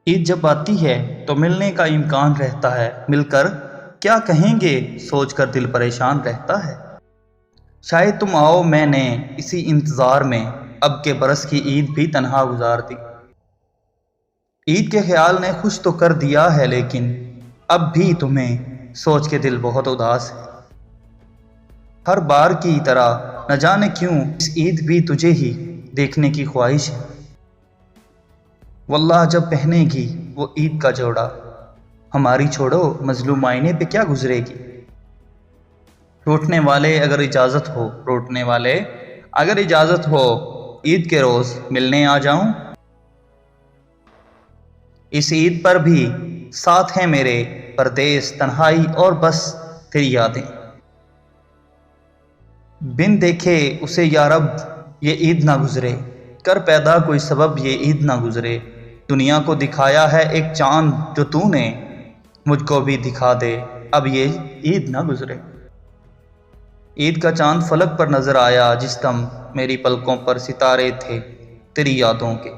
عید جب آتی ہے تو ملنے کا امکان رہتا ہے، مل کر کیا کہیں گے سوچ کر دل پریشان رہتا ہے۔ شاید تم آؤ، میں نے اسی انتظار میں اب کے برس کی عید بھی تنہا گزار دی۔ عید کے خیال نے خوش تو کر دیا ہے، لیکن اب بھی تمہیں سوچ کے دل بہت اداس ہے۔ ہر بار کی طرح نہ جانے کیوں اس عید بھی تجھے ہی دیکھنے کی خواہش ہے۔ واللہ جب پہنے گی وہ عید کا جوڑا، ہماری چھوڑو مظلوم آئینے پہ کیا گزرے گی۔ روٹنے والے اگر اجازت ہو، روٹنے والے اگر اجازت ہو، عید کے روز ملنے آ جاؤں۔ اس عید پر بھی ساتھ ہیں میرے پردیس، تنہائی اور بس تیری یادیں۔ بن دیکھے اسے یا رب یہ عید نہ گزرے، کر پیدا کوئی سبب یہ عید نہ گزرے۔ دنیا کو دکھایا ہے ایک چاند جو تو نے، مجھ کو بھی دکھا دے اب یہ عید نہ گزرے۔ عید کا چاند فلک پر نظر آیا جس دم میری پلکوں پر ستارے تھے تیری یادوں کے۔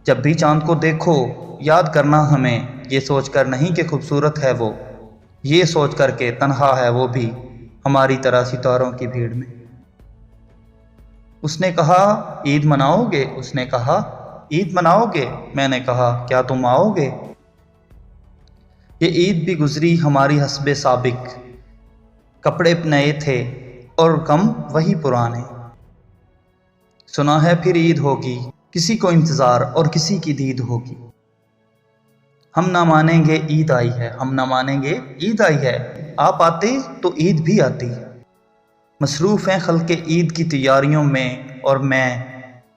جب بھی چاند کو دیکھو یاد کرنا ہمیں، یہ سوچ کر نہیں کہ خوبصورت ہے وہ، یہ سوچ کر کے تنہا ہے وہ بھی ہماری طرح ستاروں کی بھیڑ میں۔ اس نے کہا عید مناؤ گے، اس نے کہا عید مناؤ گے، میں نے کہا کیا تم آؤ گے۔ یہ عید بھی گزری ہماری حسب سابق، کپڑے نئے تھے اور غم وہی پرانے۔ سنا ہے پھر عید ہوگی، کسی کو انتظار اور کسی کی دید ہوگی۔ ہم نہ مانیں گے عید آئی ہے، ہم نہ مانیں گے عید آئی ہے، آپ آتے تو عید بھی آتی۔ مصروف ہیں خلق عید کی تیاریوں میں، اور میں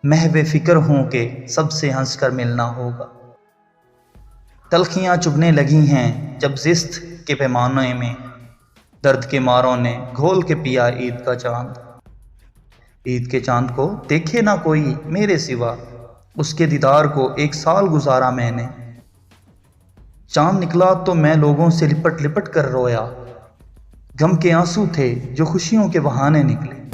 محو فکر ہوں کہ سب سے ہنس کر ملنا ہوگا۔ تلخیاں چبھنے لگی ہیں جب زست کے پیمانے میں، درد کے ماروں نے گھول کے پیا عید کا چاند۔ عید کے چاند کو دیکھے نہ کوئی میرے سوا، اس کے دیدار کو ایک سال گزارا میں نے۔ چاند نکلا تو میں لوگوں سے لپٹ لپٹ کر رویا، غم کے آنسو تھے جو خوشیوں کے بہانے نکلے۔